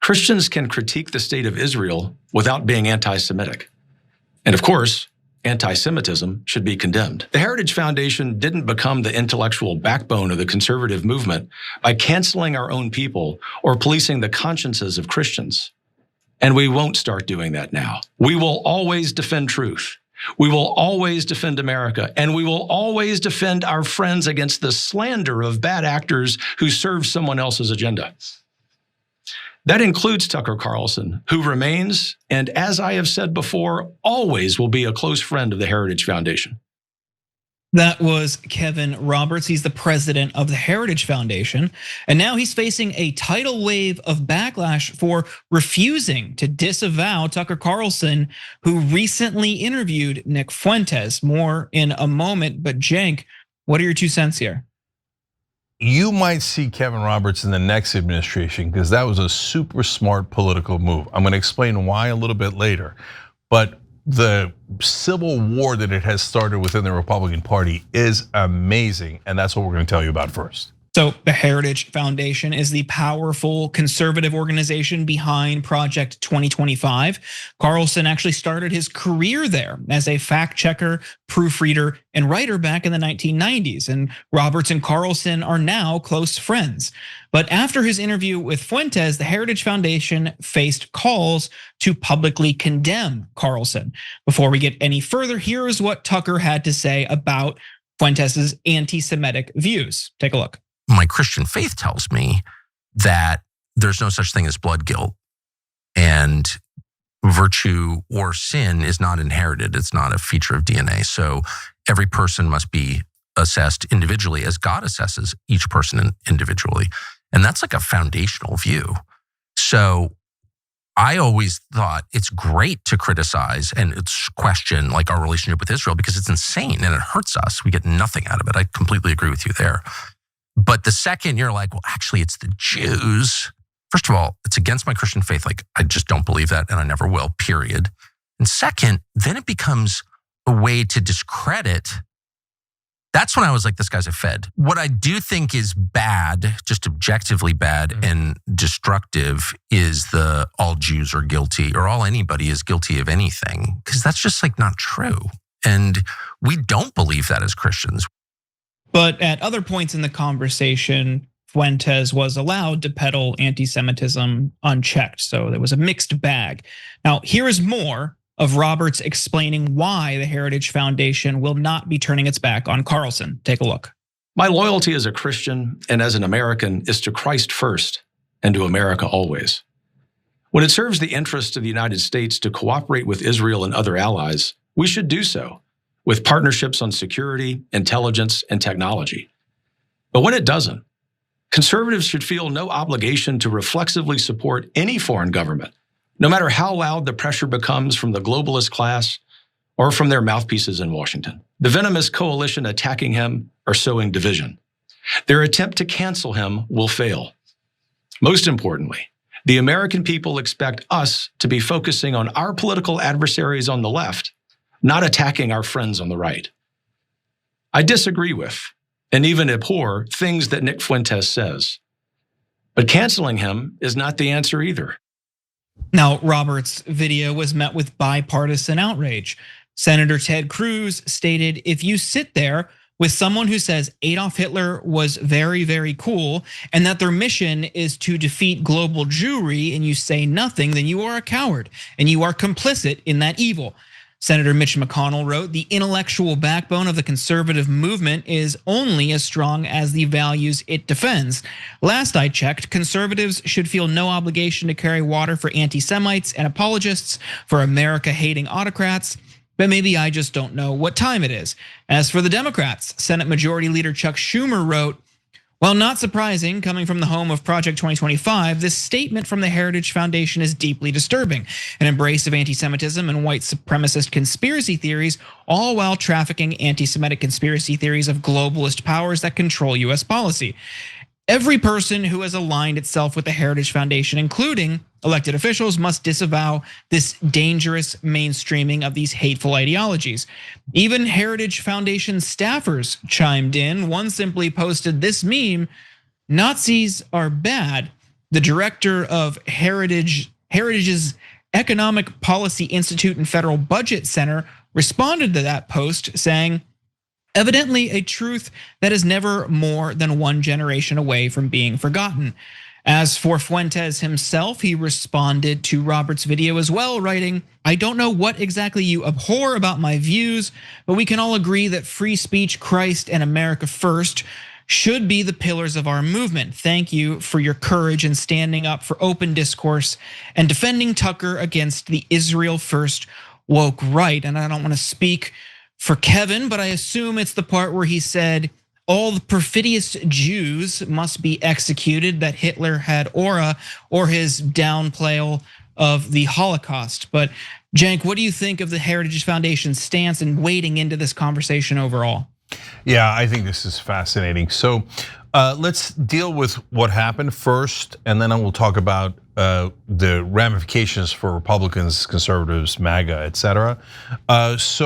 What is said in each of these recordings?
Christians can critique the state of Israel without being anti-Semitic. And of course, anti-Semitism should be condemned. The Heritage Foundation didn't become the intellectual backbone of the conservative movement by canceling our own people or policing the consciences of Christians. And we won't start doing that now. We will always defend truth. We will always defend America, and we will always defend our friends against the slander of bad actors who serve someone else's agenda. That includes Tucker Carlson, who remains, and as I have said before, always will be a close friend of the Heritage Foundation. That was Kevin Roberts. He's the president of the Heritage Foundation. And now he's facing a tidal wave of backlash for refusing to disavow Tucker Carlson, who recently interviewed Nick Fuentes. More in a moment, but Cenk, what are your 2 cents here? You might see Kevin Roberts in the next administration because that was a super smart political move. I'm going to explain why a little bit later. But the civil war that it has started within the Republican Party is amazing, and that's what we're going to tell you about first. So the Heritage Foundation is the powerful conservative organization behind Project 2025. Carlson actually started his career there as a fact checker, proofreader, and writer back in the 1990s. And Roberts and Carlson are now close friends. But after his interview with Fuentes, the Heritage Foundation faced calls to publicly condemn Carlson. Before we get any further, here is what Tucker had to say about Fuentes' anti-Semitic views. Take a look. My Christian faith tells me that there's no such thing as blood guilt, and virtue or sin is not inherited. It's not a feature of DNA. So every person must be assessed individually as God assesses each person individually. And that's like a foundational view. So I always thought it's great to criticize and it's question like our relationship with Israel because it's insane and it hurts us. We get nothing out of it. I completely agree with you there. But the second you're like, well, actually, it's the Jews. First of all, it's against my Christian faith. Like, I just don't believe that and I never will, period. And second, then it becomes a way to discredit. That's when I was like, this guy's a Fed. What I do think is bad, just objectively bad and destructive is the all Jews are guilty or all anybody is guilty of anything. Because that's just like not true. And we don't believe that as Christians. But at other points in the conversation, Fuentes was allowed to peddle anti-Semitism unchecked. So there was a mixed bag. Now, here is more of Roberts explaining why the Heritage Foundation will not be turning its back on Carlson. Take a look. My loyalty as a Christian and as an American is to Christ first and to America always. When it serves the interests of the United States to cooperate with Israel and other allies, we should do so, with partnerships on security, intelligence, and technology. But when it doesn't, conservatives should feel no obligation to reflexively support any foreign government, no matter how loud the pressure becomes from the globalist class or from their mouthpieces in Washington. The venomous coalition attacking him are sowing division. Their attempt to cancel him will fail. Most importantly, the American people expect us to be focusing on our political adversaries on the left, not attacking our friends on the right. I disagree with, and even abhor, things that Nick Fuentes says. But canceling him is not the answer either. Now, Roberts' video was met with bipartisan outrage. Senator Ted Cruz stated, if you sit there with someone who says Adolf Hitler was very, very cool, and that their mission is to defeat global Jewry, and you say nothing, then you are a coward, and you are complicit in that evil. Senator Mitch McConnell wrote, the intellectual backbone of the conservative movement is only as strong as the values it defends. Last I checked, conservatives should feel no obligation to carry water for anti-Semites and apologists for America-hating autocrats, but maybe I just don't know what time it is. As for the Democrats, Senate Majority Leader Chuck Schumer wrote, while not surprising, coming from the home of Project 2025, this statement from the Heritage Foundation is deeply disturbing. An embrace of anti-Semitism and white supremacist conspiracy theories, all while trafficking anti-Semitic conspiracy theories of globalist powers that control US policy. Every person who has aligned itself with the Heritage Foundation, including elected officials, must disavow this dangerous mainstreaming of these hateful ideologies. Even Heritage Foundation staffers chimed in. One simply posted this meme, Nazis are bad, the director of Heritage's Economic Policy Institute and Federal Budget Center, responded to that post saying, evidently a truth that is never more than one generation away from being forgotten. As for Fuentes himself, he responded to Robert's video as well, writing, I don't know what exactly you abhor about my views, but we can all agree that free speech, Christ, and America first should be the pillars of our movement. Thank you for your courage in standing up for open discourse and defending Tucker against the Israel first woke right. And I don't want to speak for Kevin, but I assume it's the part where he said, all the perfidious Jews must be executed, that Hitler had aura, or his downplay of the Holocaust. But Cenk, what do you think of the Heritage Foundation's stance and wading into this conversation overall? Yeah, I think this is fascinating. So let's deal with what happened first, and then I will talk about the ramifications for Republicans, conservatives, MAGA, etc. Is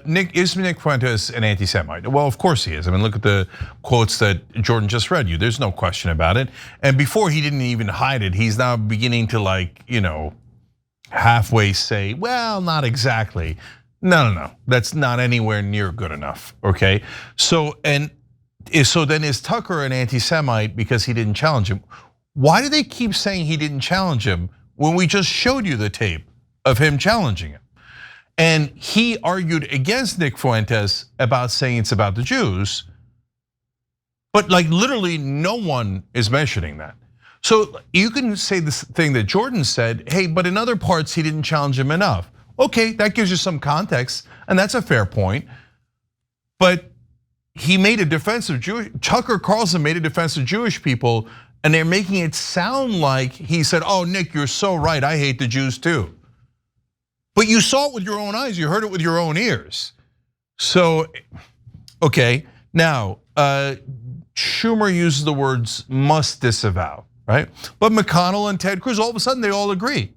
Nick Fuentes an anti-Semite? Well, of course he is. I mean, look at the quotes that Jordan just read you. There's no question about it. And before he didn't even hide it, he's now beginning to halfway say, well, not exactly. No, that's not anywhere near good enough, okay? So then is Tucker an anti-Semite because he didn't challenge him? Why do they keep saying he didn't challenge him when we just showed you the tape of him challenging him? And he argued against Nick Fuentes about saying it's about the Jews, but like literally no one is mentioning that. So you can say this thing that Jordan said, hey, but in other parts he didn't challenge him enough. Okay, that gives you some context, and that's a fair point. But he made a defense of Tucker Carlson made a defense of Jewish people, and they're making it sound like he said, oh, Nick, you're so right, I hate the Jews too. But you saw it with your own eyes, you heard it with your own ears. So, okay, now, Schumer uses the words must disavow, right? But McConnell and Ted Cruz, all of a sudden they all agree.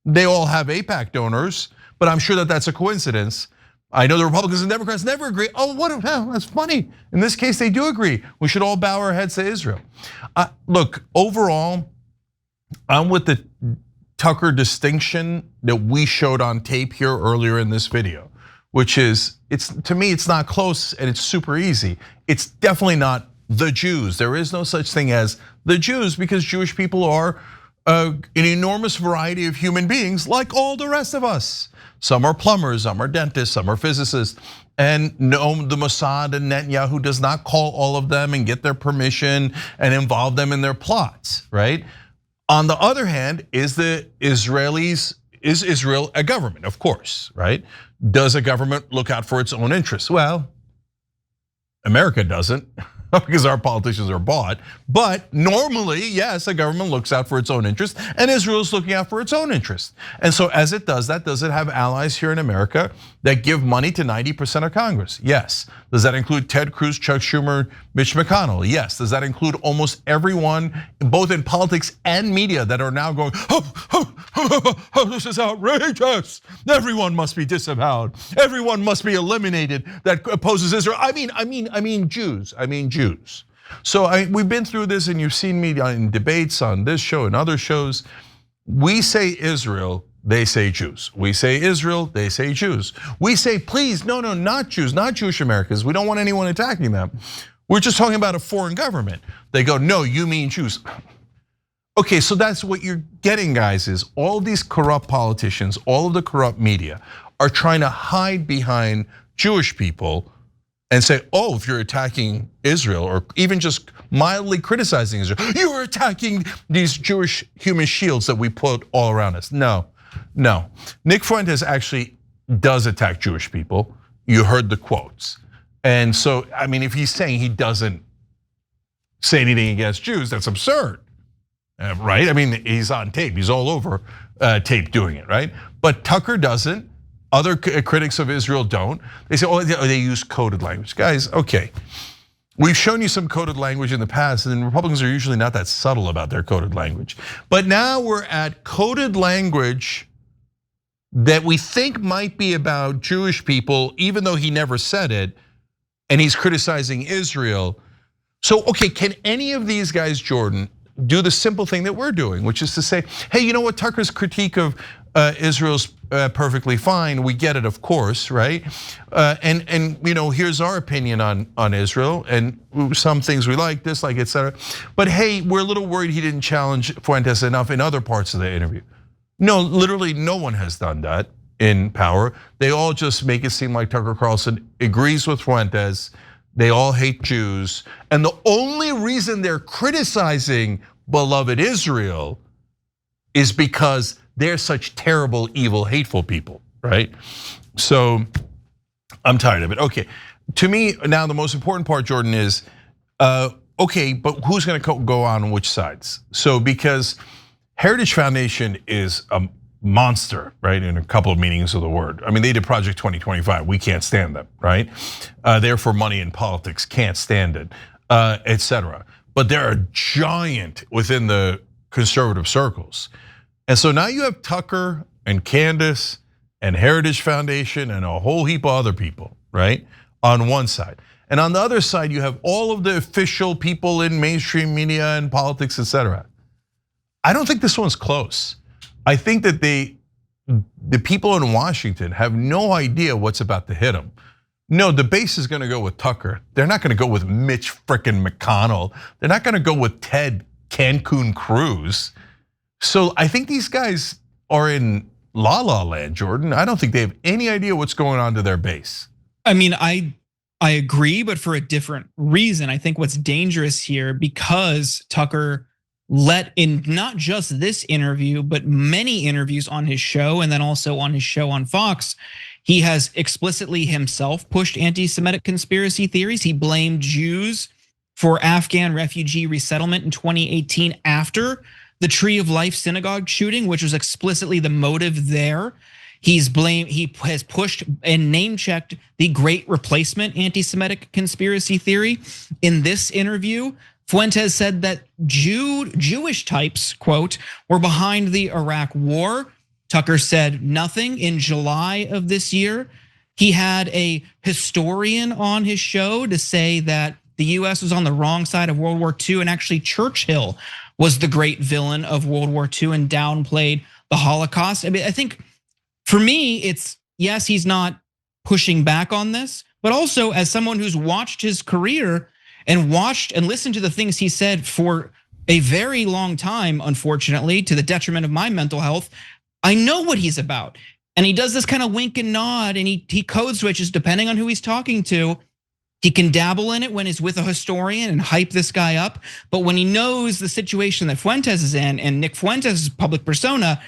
They all have AIPAC donors, but I'm sure that that's a coincidence. I know the Republicans and Democrats never agree. Oh, that's funny. In this case, they do agree. We should all bow our heads to Israel. Look, overall, I'm with the Tucker distinction that we showed on tape here earlier in this video, which is, to me, it's not close and it's super easy. It's definitely not the Jews. There is no such thing as the Jews because Jewish people are an enormous variety of human beings like all the rest of us. Some are plumbers, some are dentists, some are physicists. And no, the Mossad and Netanyahu does not call all of them and get their permission and involve them in their plots, right? On the other hand, is Israel a government? Of course, right? Does a government look out for its own interests? Well, America doesn't. Because our politicians are bought. But normally, yes, a government looks out for its own interest, and Israel is looking out for its own interest. And so as it does that, does it have allies here in America that give money to 90% of Congress? Yes. Does that include Ted Cruz, Chuck Schumer, Mitch McConnell? Yes. Does that include almost everyone, both in politics and media, that are now going, this is outrageous. Everyone must be disavowed. Everyone must be eliminated that opposes Israel. I mean Jews. So we've been through this, and you've seen me in debates on this show and other shows. We say Israel, they say Jews. We say Israel, they say Jews. We say, please, no, not Jews, not Jewish Americans. We don't want anyone attacking them. We're just talking about a foreign government. They go, no, you mean Jews. Okay, so that's what you're getting, guys, is all these corrupt politicians, all of the corrupt media are trying to hide behind Jewish people and say, oh, if you're attacking Israel or even just mildly criticizing Israel, you are attacking these Jewish human shields that we put all around us. No. Nick Fuentes actually does attack Jewish people. You heard the quotes. And so, I mean, if he's saying he doesn't say anything against Jews, that's absurd, right? I mean, he's on tape, he's all over tape doing it, right? But Tucker doesn't. Other critics of Israel don't. They say, oh, they use coded language. Guys, okay. We've shown you some coded language in the past, and Republicans are usually not that subtle about their coded language. But now we're at coded language that we think might be about Jewish people, even though he never said it, and he's criticizing Israel. So, okay, can any of these guys, Jordan, do the simple thing that we're doing, which is to say, hey, you know what, Tucker's critique of Israel's perfectly fine. We get it, of course, right? And here's our opinion on Israel, and some things we like, dislike, etc. But hey, we're a little worried he didn't challenge Fuentes enough in other parts of the interview. No, literally no one has done that in power. They all just make it seem like Tucker Carlson agrees with Fuentes. They all hate Jews. And the only reason they're criticizing beloved Israel is because they're such terrible, evil, hateful people, right? So I'm tired of it. Okay, to me now the most important part, Jordan, is okay, but who's gonna go on which sides? So because Heritage Foundation is a monster, right? In a couple of meanings of the word. I mean, they did Project 2025. We can't stand them, right? They're for money in politics, can't stand it, etc. But they're a giant within the conservative circles. And so now you have Tucker and Candace and Heritage Foundation and a whole heap of other people, right? On one side. And on the other side, you have all of the official people in mainstream media and politics, etc. I don't think this one's close. I think that the people in Washington have no idea what's about to hit them. No, the base is gonna go with Tucker. They're not gonna go with Mitch frickin' McConnell. They're not gonna go with Ted Cancun Cruz. So I think these guys are in la la land, Jordan. I don't think they have any idea what's going on to their base. I mean, I agree, but for a different reason. I think what's dangerous here, because Tucker let in not just this interview, but many interviews on his show and then also on his show on Fox, he has explicitly himself pushed anti-Semitic conspiracy theories. He blamed Jews for Afghan refugee resettlement in 2018 after the Tree of Life synagogue shooting, which was explicitly the motive there. He has pushed and name-checked the Great Replacement anti-Semitic conspiracy theory. In this interview, Fuentes said that Jewish types, quote, were behind the Iraq war. Tucker said nothing. In July of this year, he had a historian on his show to say that the US was on the wrong side of World War II, and actually Churchill was the great villain of World War II and downplayed the Holocaust. I mean, I think for me, it's yes, he's not pushing back on this, but also as someone who's watched his career and watched and listened to the things he said for a very long time, unfortunately, to the detriment of my mental health, I know what he's about. And he does this kind of wink and nod, and he code switches depending on who he's talking to. He can dabble in it when he's with a historian and hype this guy up. But when he knows the situation that Fuentes is in and Nick Fuentes' public persona,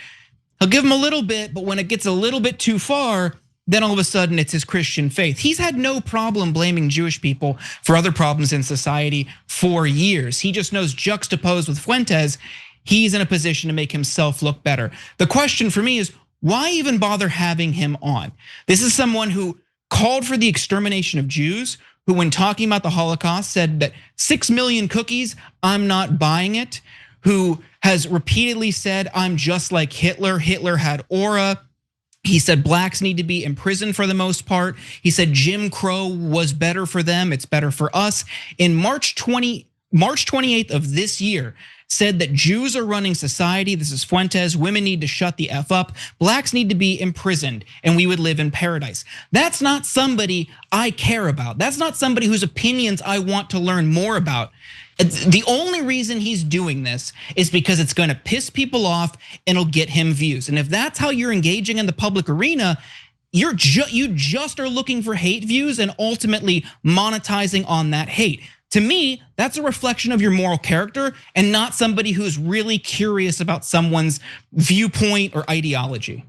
he'll give him a little bit, but when it gets a little bit too far, then all of a sudden it's his Christian faith. He's had no problem blaming Jewish people for other problems in society for years. He just knows juxtaposed with Fuentes, he's in a position to make himself look better. The question for me is, why even bother having him on? This is someone who called for the extermination of Jews, who when talking about the Holocaust said that 6 million cookies, I'm not buying it, who has repeatedly said, I'm just like Hitler, Hitler had aura. He said blacks need to be imprisoned for the most part. He said Jim Crow was better for them, it's better for us. In March 28th of this year, said that Jews are running society. This is Fuentes. Women need to shut the F up. Blacks need to be imprisoned and we would live in paradise. That's not somebody I care about. That's not somebody whose opinions I want to learn more about. The only reason he's doing this is because it's gonna piss people off and it'll get him views. And if that's how you're engaging in the public arena, you just are looking for hate views and ultimately monetizing on that hate. To me, that's a reflection of your moral character and not somebody who's really curious about someone's viewpoint or ideology.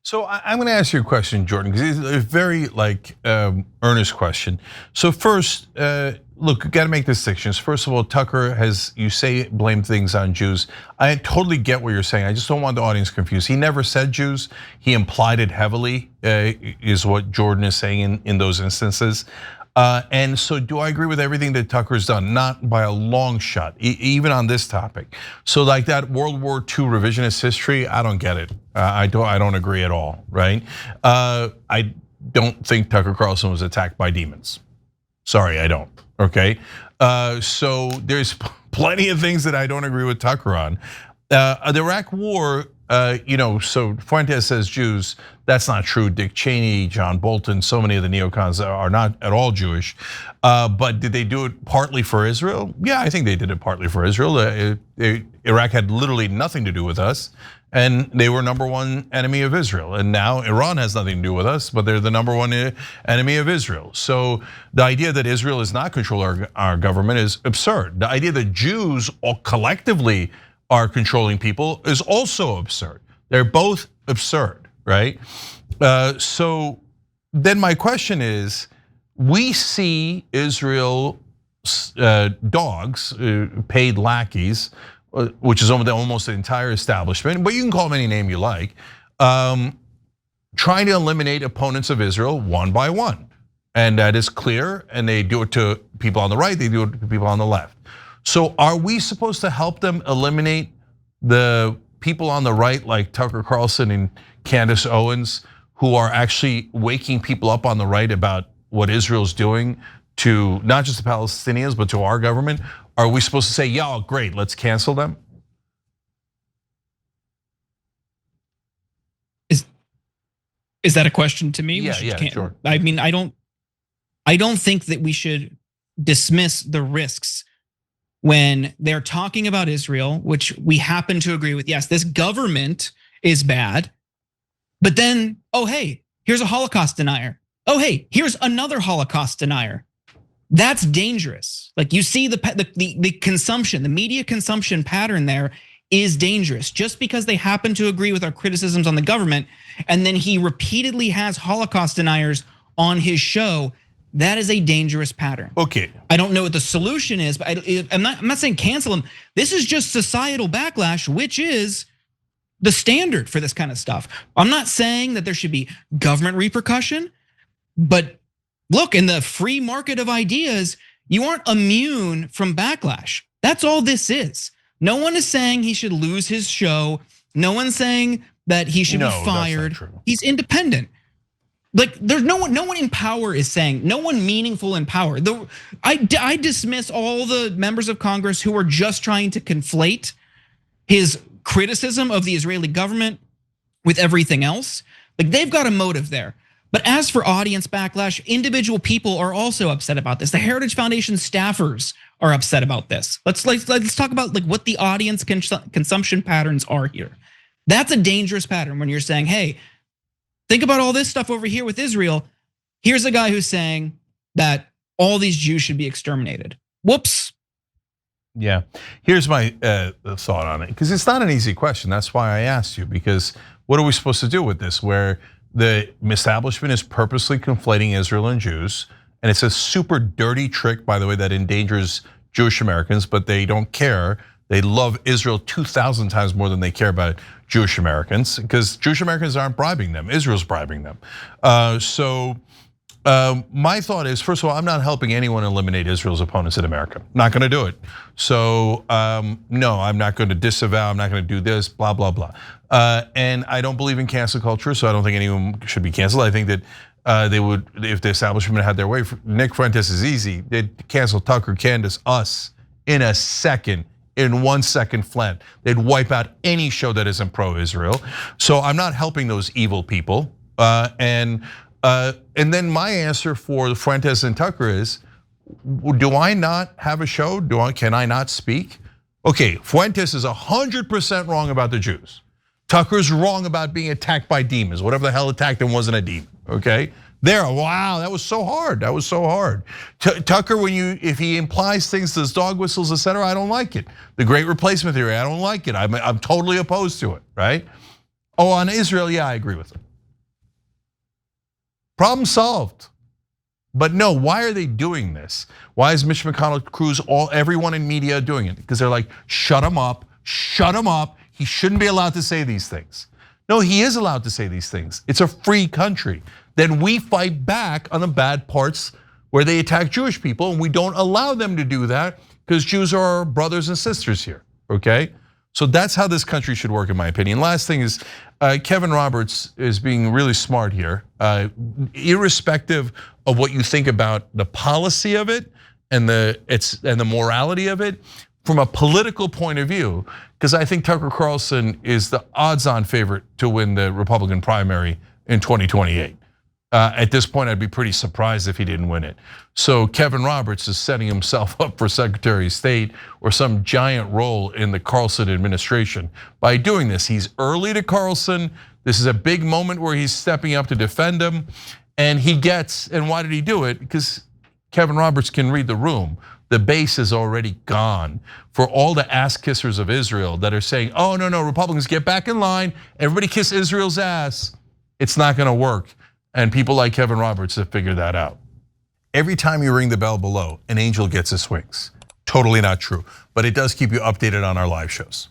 So I'm gonna ask you a question, Jordan, because it's a very earnest question. So first, look, you gotta make distinctions. First of all, Tucker has, you say, blamed things on Jews. I totally get what you're saying. I just don't want the audience confused. He never said Jews. He implied it heavily, is what Jordan is saying in those instances. And so do I agree with everything that Tucker's done? Not by a long shot, even on this topic. So like that World War II revisionist history, I don't get it. I don't agree at all, right? I don't think Tucker Carlson was attacked by demons. Sorry, I don't, okay? So there's plenty of things that I don't agree with Tucker on. The Iraq War, so Fuentes says Jews. That's not true. Dick Cheney, John Bolton, so many of the neocons are not at all Jewish. But did they do it partly for Israel? Yeah, I think they did it partly for Israel. Iraq had literally nothing to do with us, and they were number one enemy of Israel. And now Iran has nothing to do with us, but they're the number one enemy of Israel. So the idea that Israel is not controlling our government is absurd. The idea that Jews all collectively are controlling people is also absurd. They're both absurd, right? So then my question is, we see Israel dogs, paid lackeys, which is almost the entire establishment, but you can call them any name you like, trying to eliminate opponents of Israel one by one. And that is clear, and they do it to people on the right, they do it to people on the left. So are we supposed to help them eliminate the people on the right like Tucker Carlson and Candace Owens, who are actually waking people up on the right about what Israel's doing to not just the Palestinians, but to our government? Are we supposed to say, yeah, great, let's cancel them? Is that a question to me? Yeah, sure. I mean, I don't think that we should dismiss the risks when they're talking about Israel, which we happen to agree with. Yes, this government is bad, but then, oh, hey, here's a Holocaust denier. Oh, hey, here's another Holocaust denier. That's dangerous. Like, you see the consumption, the media consumption pattern there is dangerous. Just because they happen to agree with our criticisms on the government, and then he repeatedly has Holocaust deniers on his show, that is a dangerous pattern. Okay. I don't know what the solution is, but I'm not saying cancel him. This is just societal backlash, which is the standard for this kind of stuff. I'm not saying that there should be government repercussion, but look, in the free market of ideas, you aren't immune from backlash. That's all this is. No one is saying he should lose his show. No one's saying that he should be fired. That's not true. He's independent. Like, there's no one in power is saying, no one meaningful in power. I dismiss all the members of Congress who are just trying to conflate his criticism of the Israeli government with everything else. Like, they've got a motive there. But as for audience backlash, individual people are also upset about this. The Heritage Foundation staffers are upset about this. Let's talk about like what the audience consumption patterns are here. That's a dangerous pattern when you're saying, hey, think about all this stuff over here with Israel. Here's a guy who's saying that all these Jews should be exterminated. Whoops. Yeah, here's my thought on it, because it's not an easy question. That's why I asked you, because what are we supposed to do with this, where the establishment is purposely conflating Israel and Jews, and it's a super dirty trick, by the way, that endangers Jewish Americans, but they don't care. They love Israel 2,000 times more than they care about Jewish Americans, because Jewish Americans aren't bribing them, Israel's bribing them. My thought is, first of all, I'm not helping anyone eliminate Israel's opponents in America. Not gonna do it. So no, I'm not gonna disavow, I'm not gonna do this, blah, blah, blah. And I don't believe in cancel culture, so I don't think anyone should be canceled. I think that they would, if the establishment had their way, Nick Fuentes is easy. They'd cancel Tucker, Candace, us in a second, in 1 second flat. They'd wipe out any show that isn't pro-Israel. So I'm not helping those evil people. And then my answer for Fuentes and Tucker is, do I not have a show? Can I not speak? Okay, Fuentes is 100% wrong about the Jews. Tucker's wrong about being attacked by demons. Whatever the hell attacked him wasn't a demon, okay? There, wow, that was so hard, that was so hard. Tucker, if he implies things, does dog whistles, etc., I don't like it. The great replacement theory, I don't like it. I'm totally opposed to it, right? Oh, on Israel, yeah, I agree with him. Problem solved. But no, why are they doing this? Why is Mitch McConnell, Cruz, everyone in media doing it? Because they're like, shut him up, shut him up. He shouldn't be allowed to say these things. No, he is allowed to say these things. It's a free country. Then we fight back on the bad parts where they attack Jewish people, and we don't allow them to do that because Jews are our brothers and sisters here, okay? So that's how this country should work, in my opinion. Last thing is, Kevin Roberts is being really smart here. Irrespective of what you think about the policy of it and the morality of it, from a political point of view, because I think Tucker Carlson is the odds-on favorite to win the Republican primary in 2028. At this point, I'd be pretty surprised if he didn't win it. So Kevin Roberts is setting himself up for Secretary of State or some giant role in the Carlson administration by doing this. He's early to Carlson. This is a big moment where he's stepping up to defend him. And why did he do it? Because Kevin Roberts can read the room. The base is already gone. For all the ass kissers of Israel that are saying, oh, no, Republicans, get back in line. Everybody kiss Israel's ass. It's not gonna work. And people like Kevin Roberts have figured that out. Every time you ring the bell below, an angel gets his wings. Totally not true, but it does keep you updated on our live shows.